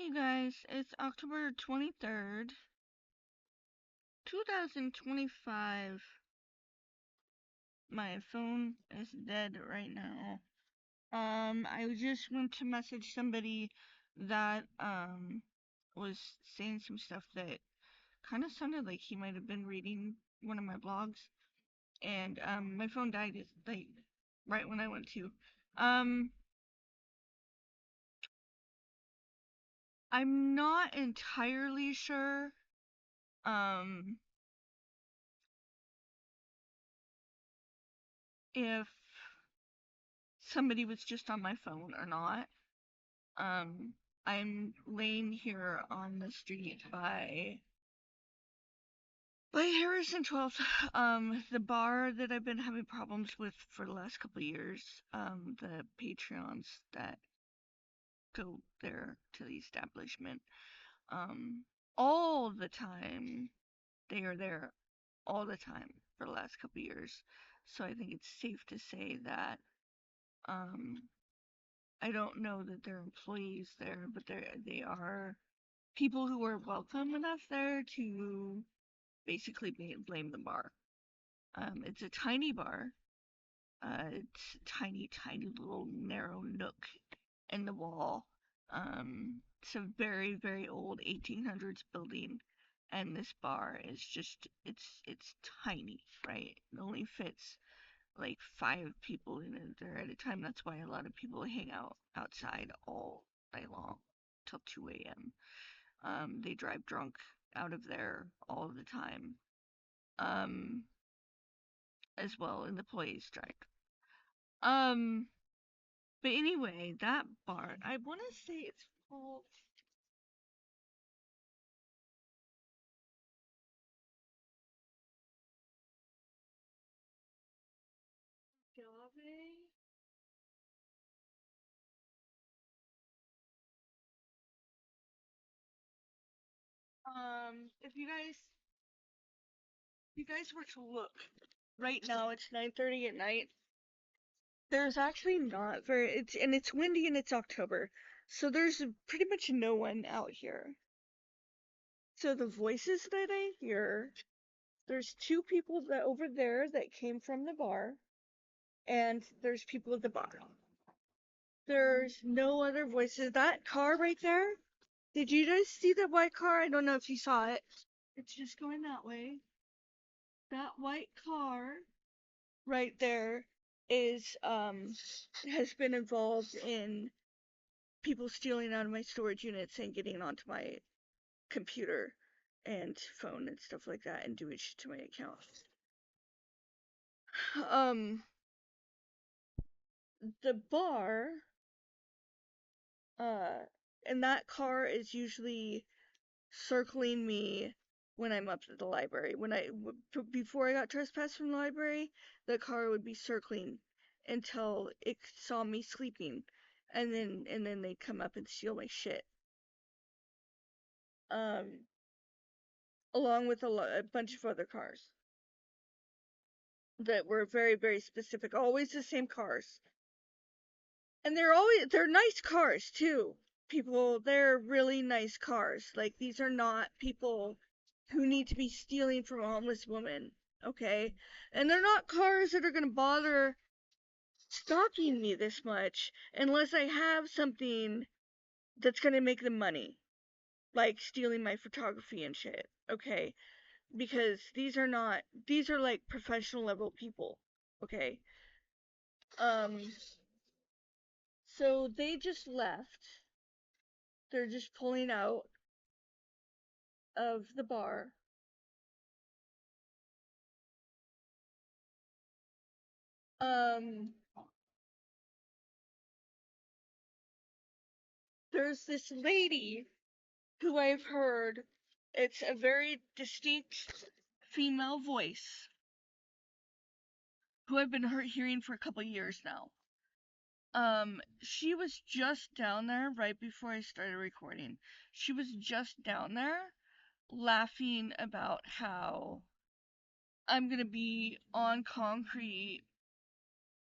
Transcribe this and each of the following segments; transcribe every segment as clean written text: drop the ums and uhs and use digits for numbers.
Hey guys, it's October 23rd, 2025. My phone is dead right now. I just went to message somebody that, was saying some stuff that kind of sounded like he might have been reading one of my blogs. And, my phone died, like, right when I went to. Um, I'm not entirely sure, um, if somebody was just on my phone or not. Um, I'm laying here on the street by Harrison 12th, the bar that I've been having problems with for the last couple of years. The Patreons that go there to the establishment, um, all the time. They are there all the time for the last couple of years. So I think it's safe to say that, um, I don't know that they're employees there, but they are people who are welcome enough there to basically blame the bar. It's a tiny bar. It's a tiny, tiny little narrow nook in the wall. It's a very, very old 1800s building, and this bar is just it's tiny, right? It only fits like 5 people in it there at a time. That's why a lot of people hang out outside all night long till 2 a.m. They drive drunk out of there all the time, um, as well, and the employees strike. Um, but anyway, that bar, I want to say it's called Agave. If you guys were to look right now, it's 9:30 at night. There's actually not very, it's windy and it's October, so there's pretty much no one out here. So the voices that I hear, there's two people that over there that came from the bar, and there's people at the bar. There's no other voices. That car right there, did you guys see that white car? I don't know if you saw it. It's just going that way. That white car right there is has been involved in people stealing out of my storage units and getting onto my computer and phone and stuff like that and doing shit to my account. Um, the bar, uh, and that car is usually circling me when I'm up at the library. Before I got trespassed from the library, the car would be circling until it saw me sleeping, and then they'd come up and steal my shit. Um, Along with a bunch of other cars that were very, very specific, always the same cars. And they're nice cars too. People, they're really nice cars. Like, these are not people who need to be stealing from a homeless woman, okay? And they're not cars that are gonna bother stalking me this much unless I have something that's gonna make them money, like stealing my photography and shit, okay? Because these are like professional level people, okay? Um, so they just left. They're just pulling out of the bar. Um, there's this lady who I've heard, it's a very distinct female voice who I've been hearing for a couple years now. She was just down there right before I started recording. She was just down there laughing about how I'm gonna be on concrete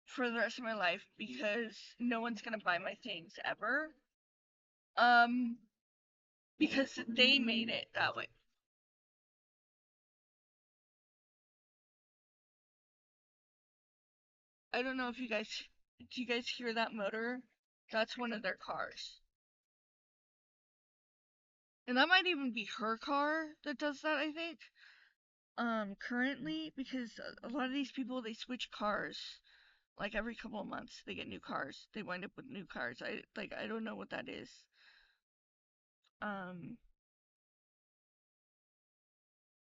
for the rest of my life because no one's gonna buy my things ever. Um, because they made it that way. I don't know if you guys do you guys hear that motor? That's one of their cars. And that might even be her car that does that, I think. Currently, because a lot of these people, they switch cars like every couple of months. They get new cars. They wind up with new cars. I don't know what that is. Um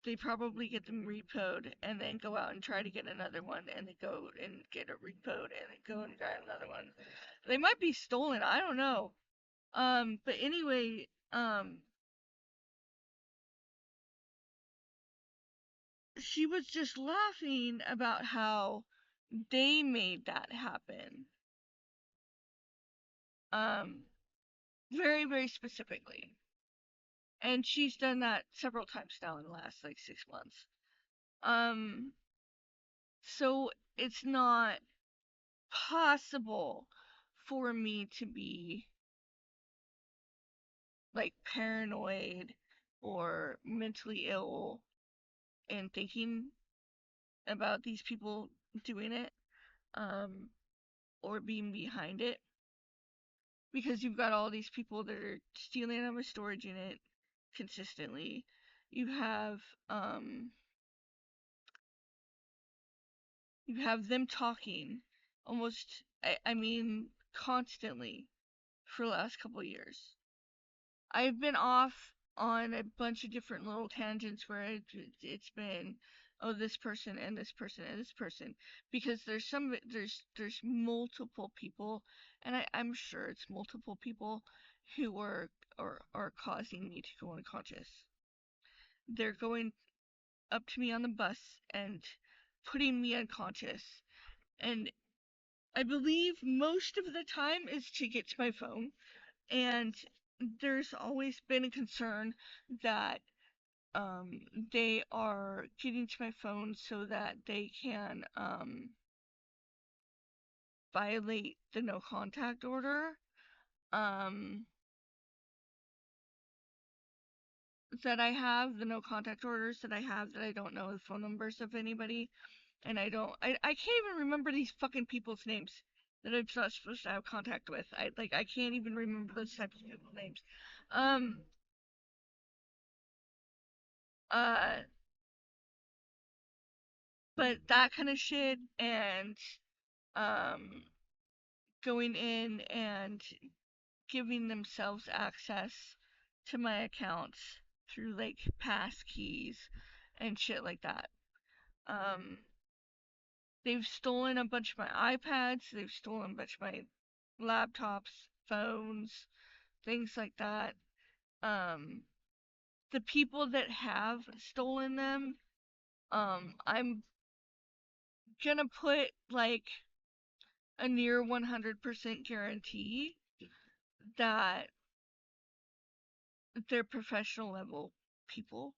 they probably get them repoed and then go out and try to get another one and then go and get it repoed and then go and get another one. They might be stolen, I don't know. But anyway, she was just laughing about how they made that happen. Um, very, very specifically. And she's done that several times now in the last like 6 months. Um, so it's not possible for me to be like paranoid or mentally ill and thinking about these people doing it, um, or being behind it, because you've got all these people that are stealing out of a storage unit consistently. You have um you have them talking almost, I mean, constantly for the last couple of years. I've been off on a bunch of different little tangents where it's been, oh, this person and this person and this person, because there's multiple people, and I'm sure it's multiple people who are causing me to go unconscious. They're going up to me on the bus and putting me unconscious, and I believe most of the time is to get to my phone. And there's always been a concern that um, they are getting to my phone so that they can violate the no contact order um, that I have, the no contact orders that I have, that I don't know the phone numbers of anybody, and I can't even remember these fucking people's names that I'm not supposed to have contact with. I can't even remember those types of people's names. Um, uh, but that kind of shit, and um, going in and giving themselves access to my accounts through like pass keys and shit like that. Um, they've stolen a bunch of my iPads, they've stolen a bunch of my laptops, phones, things like that. Um, the people that have stolen them, I'm gonna put like a near 100% guarantee that they're professional level people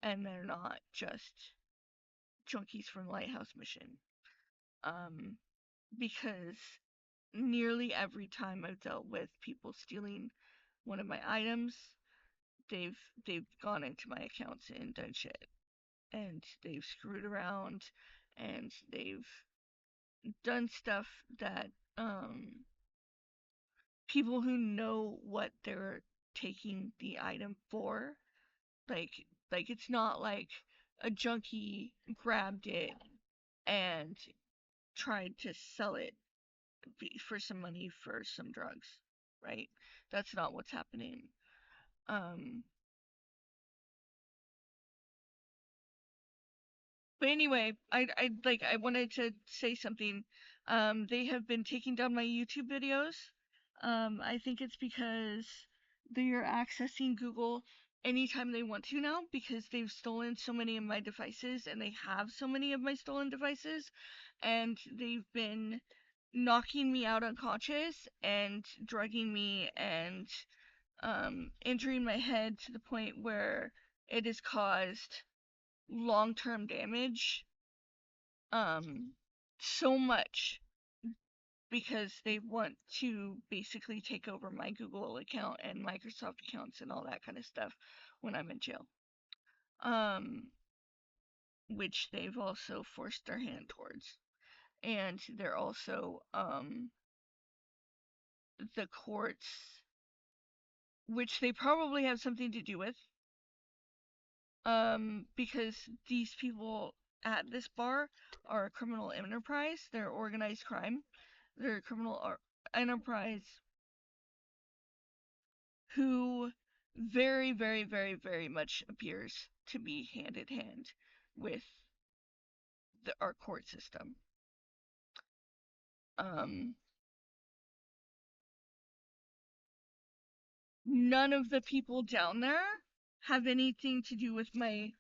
and they're not just junkies from Lighthouse Mission. Um, because nearly every time I've dealt with people stealing one of my items, they've they've gone into my accounts and done shit. And they've screwed around and they've done stuff that people who know what they're taking the item for, like it's not like a junkie grabbed it and tried to sell it for some money for some drugs, right? That's not what's happening. um But anyway, I wanted to say something. They have been taking down my YouTube videos. I think it's because they are accessing Google anytime they want to now, because they've stolen so many of my devices and they have so many of my stolen devices, and they've been knocking me out unconscious and drugging me and injuring my head to the point where it has caused long-term damage, um so much because they want to basically take over my Google account and Microsoft accounts and all that kind of stuff when I'm in jail. Which they've also forced their hand towards. And they're also, the courts, which they probably have something to do with, because these people at this bar are a criminal enterprise. They're organized crime. They're a criminal enterprise who very, very, very, very much appears to be hand in hand with our court system. None of the people down there have anything to do with my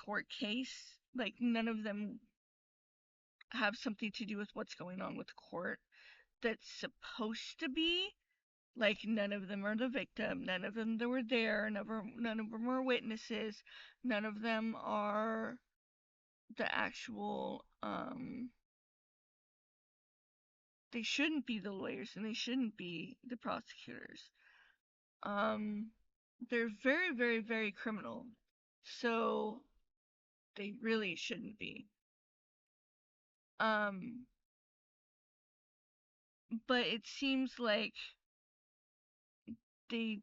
court case. Like, none of them have something to do with what's going on with court that's supposed to be. Like, none of them are the victim. None of them that were there. None of them are witnesses. None of them are the actual, they shouldn't be the lawyers and they shouldn't be the prosecutors. They're very, very, very criminal. So they really shouldn't be. But it seems like they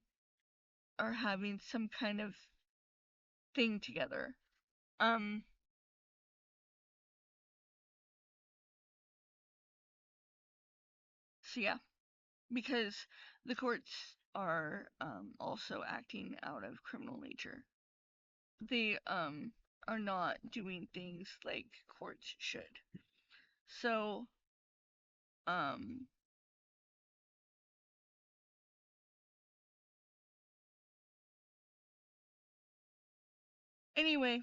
are having some kind of thing together. So yeah, because the courts are also acting out of criminal nature. They are not doing things like courts should. So anyway,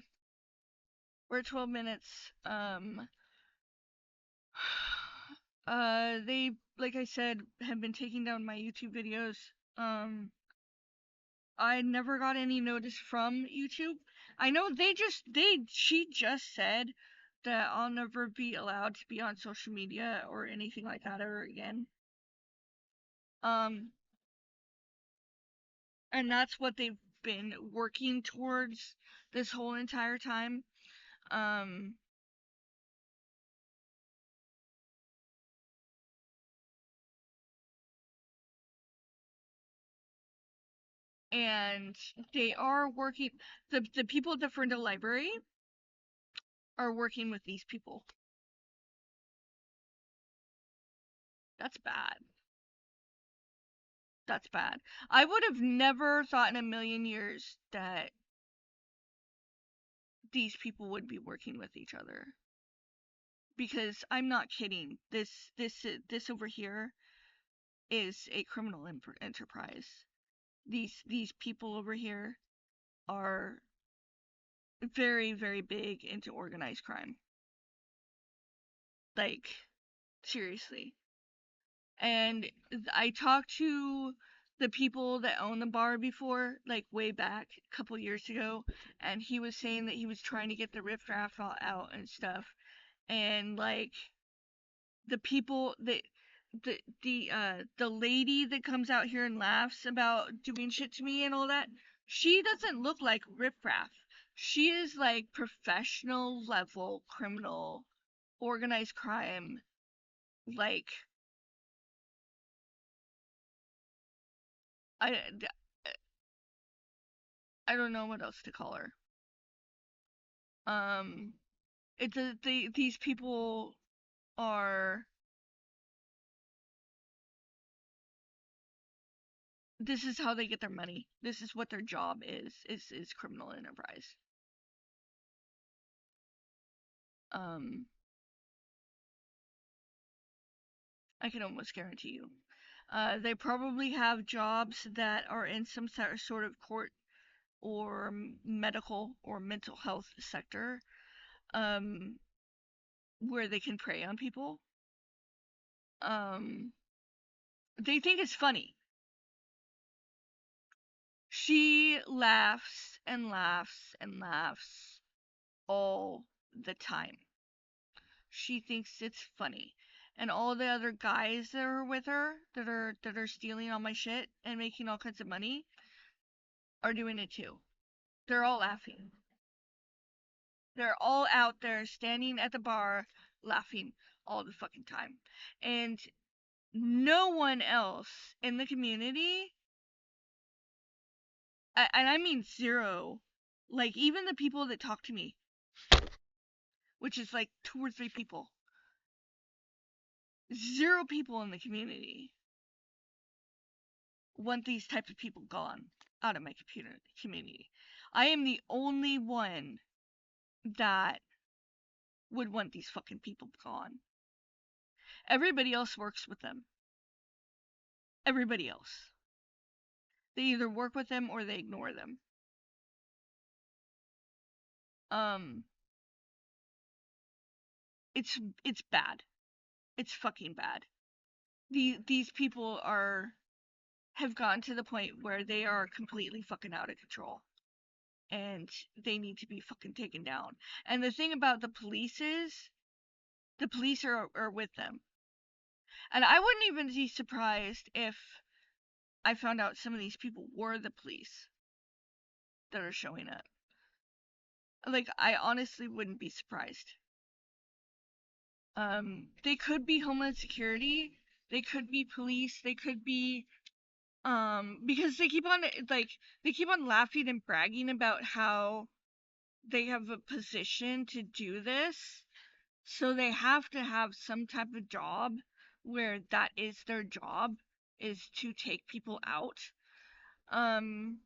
we're at 12 minutes. They, like I said, have been taking down my YouTube videos. I never got any notice from YouTube. I know she just said that I'll never be allowed to be on social media or anything like that ever again. And that's what they've been working towards this whole entire time. And they are working, the people at the Ferndale Library are working with these people. That's bad. That's bad. I would have never thought in a million years that these people would be working with each other. Because I'm not kidding. This over here is a criminal enterprise. These people over here are very, very big into organized crime. Like, seriously. And I talked to the people that own the bar before, like way back a couple years ago, and he was saying that he was trying to get the riffraff out and stuff. And like the people that the lady that comes out here and laughs about doing shit to me and all that, she doesn't look like riffraff. She is like professional level criminal, organized crime. Like, I I don't know what else to call her. These people are, this is how they get their money. This is what their job is criminal enterprise. I can almost guarantee you. They probably have jobs that are in some sort of court or medical or mental health sector, where they can prey on people. They think it's funny. She laughs and laughs and laughs all the time. She thinks it's funny. and all the other guys that are with her that are stealing all my shit and making all kinds of money are doing it too. They're all laughing. They're all out there standing at the bar laughing all the fucking time. And no one else in the community, and I mean zero, like even the people that talk to me, which is like 2 or 3 people, zero people in the community want these type of people gone out of my community. I am the only one that would want these fucking people gone. Everybody else works with them. Everybody else. They either work with them or they ignore them. Um, it's bad. It's fucking bad. These people have gotten to the point where they are completely fucking out of control. And they need to be fucking taken down. And the thing about the police is, the police are with them. And I wouldn't even be surprised if I found out some of these people were the police that are showing up. Like, I honestly wouldn't be surprised. They could be Homeland Security, they could be police, they could be, because they keep on laughing and bragging about how they have a position to do this. So they have to have some type of job where that is their job, is to take people out. Um,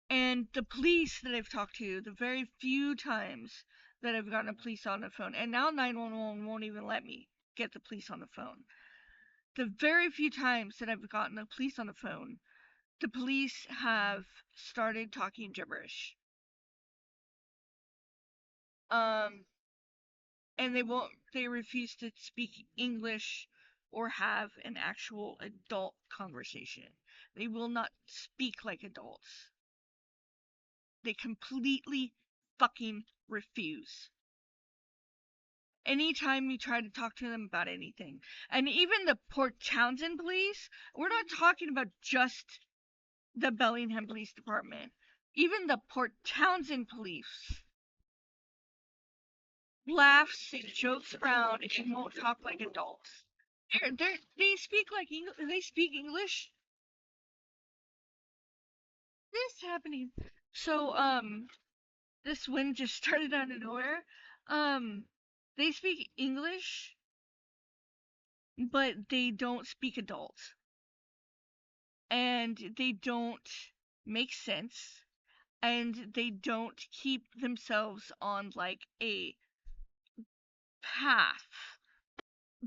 and the police that I've talked to, the very few times that I've gotten a police on the phone, and now 911 won't even let me get the police on the phone. The very few times that I've gotten the police on the phone, the police have started talking gibberish. Um, and they refuse to speak English or have an actual adult conversation. They will not speak like adults. They completely fucking refuse. Anytime you try to talk to them about anything. And even the Port Townsend police, we're not talking about just the Bellingham Police Department. Even the Port Townsend police laughs and jokes around and won't talk like adults. They speak like English. They speak English. This happening. So this wind just started out of nowhere. Um, they speak English, but they don't speak adults, and they don't make sense, and they don't keep themselves on like a path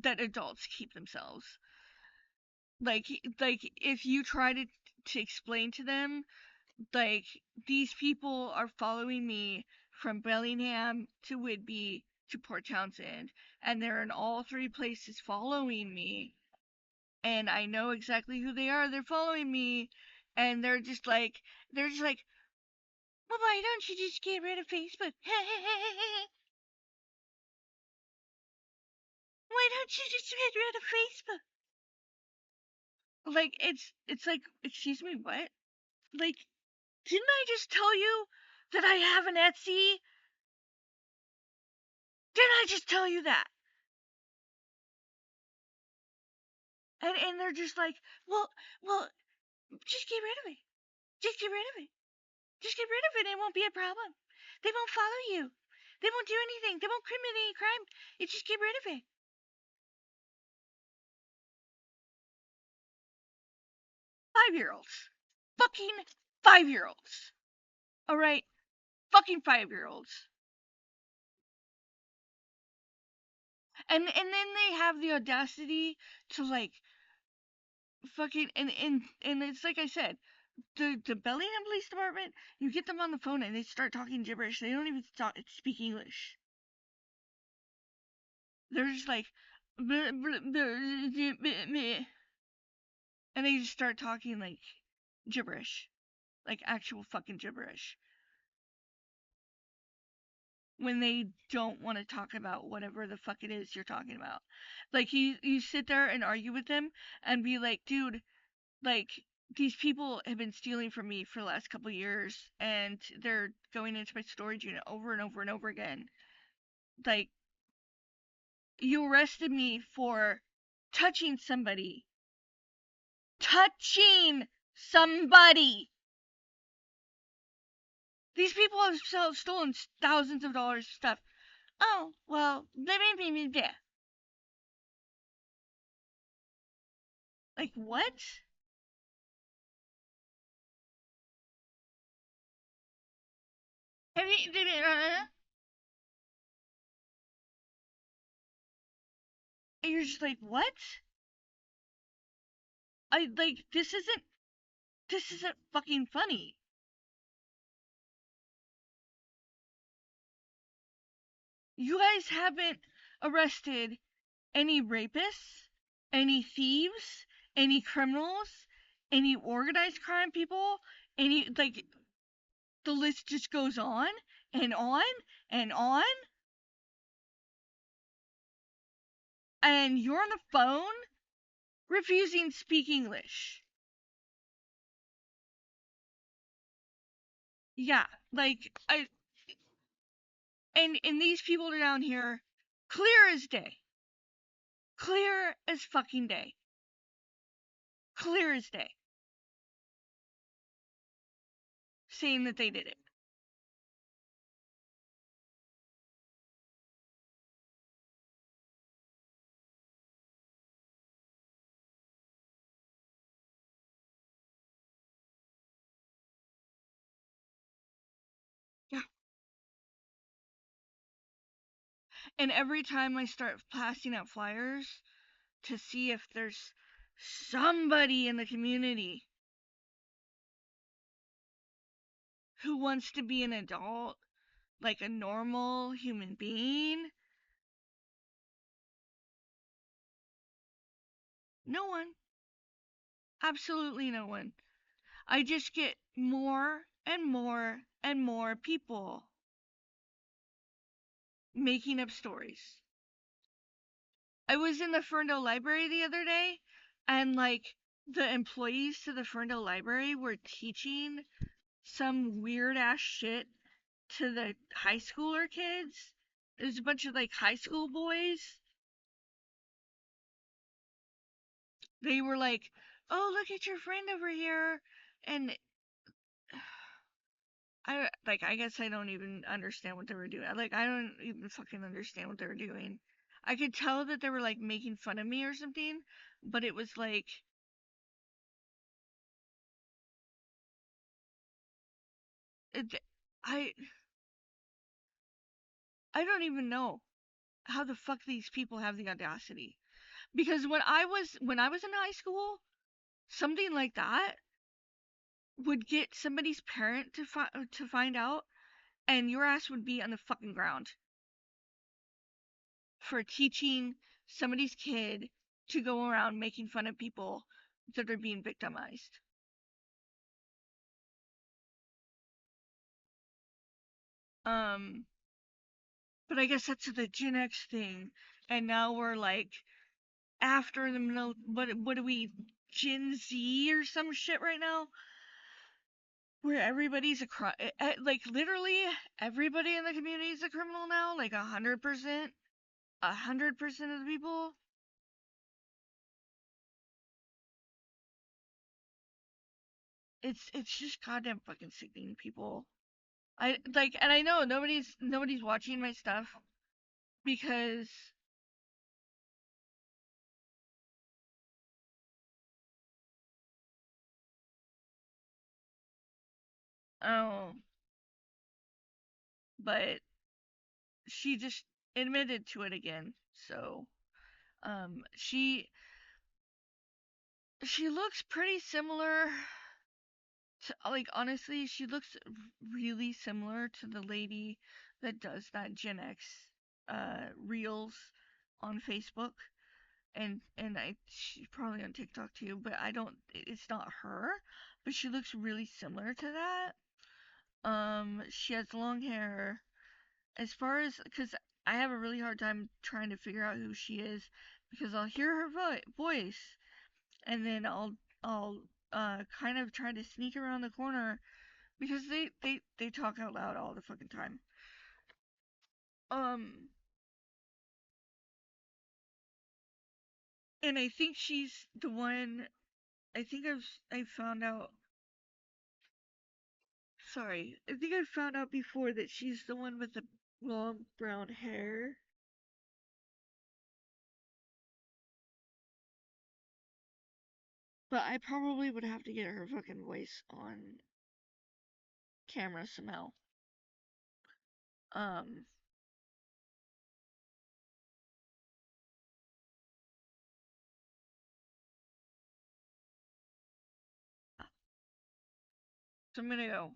that adults keep themselves. Like if you try to explain to them, like, these people are following me from Bellingham to Whitby to Port Townsend, and they're in all 3 places following me, and I know exactly who they are. They're following me, and they're just like, well, why don't you just get rid of Facebook? Why don't you just get rid of Facebook? Like, it's like, excuse me, what? Like, didn't I just tell you that I have an Etsy? Didn't I just tell you that? And they're just like, well, just get rid of it. Just get rid of it. Just get rid of it. It won't be a problem. They won't follow you. They won't do anything. They won't commit any crime. You just get rid of it. 5-year-olds. Fucking 5-year-olds. All right, fucking 5-year-olds. And then they have the audacity to like fucking and it's like I said, the Bellingham Police Department, you get them on the phone and they start talking gibberish. They don't even speak English. They're just like, and they just start talking like gibberish, like actual fucking gibberish. when they don't want to talk about whatever the fuck it is you're talking about. Like you sit there and argue with them and be like, dude, like these people have been stealing from me for the last couple of years and they're going into my storage unit over and over and over again. Like, you arrested me for touching somebody. Touching somebody! These people have stolen thousands of dollars of stuff. Oh, well, blah, blah, blah, blah, blah. Like, what? Have you, and you're just like, what? This isn't fucking funny. You guys haven't arrested any rapists, any thieves, any criminals, any organized crime people, any, like, the list just goes on and on and on. And you're on the phone refusing to speak English. Yeah, like, and these people are down here, clear as day. Clear as fucking day. Clear as day. Saying that they did it. Yeah. And every time I start passing out flyers to see if there's somebody in the community who wants to be an adult, like a normal human being, no one. Absolutely no one. I just get more and more and more people making up stories. I was in the Ferndale Library the other day, and like the employees to the Ferndale Library were teaching some weird ass shit to the high schooler kids. There's a bunch of like high school boys. They were like, "Oh, look at your friend over here," and I guess I don't even understand what they were doing. Like, I don't even fucking understand what they were doing. I could tell that they were like making fun of me or something, but it was like, it, I I don't even know how the fuck these people have the audacity. Because when I was in high school, something like that would get somebody's parent to find out, and your ass would be on the fucking ground for teaching somebody's kid to go around making fun of people that are being victimized. Um, but I guess that's the Gen X thing, and now we're like after the middle. What are we, Gen Z or some shit right now? Where everybody's like literally everybody in the community is a criminal now, like 100%, 100% of the people. It's just goddamn fucking sickening, people. I like, and I know nobody's watching my stuff because, oh, but she just admitted to it again. So, she looks pretty similar to, like, honestly, she looks really similar to the lady that does that Gen X reels on Facebook. And she's probably on TikTok too, but I don't, it's not her, but she looks really similar to that. She has long hair, as far as, because I have a really hard time trying to figure out who she is, because I'll hear her voice, and then I'll kind of try to sneak around the corner, because they talk out loud all the fucking time. Um, and I think she's the one. I think I found out. Sorry, I think I found out before that she's the one with the long brown hair. But I probably would have to get her fucking voice on camera somehow. Um, so I'm gonna go.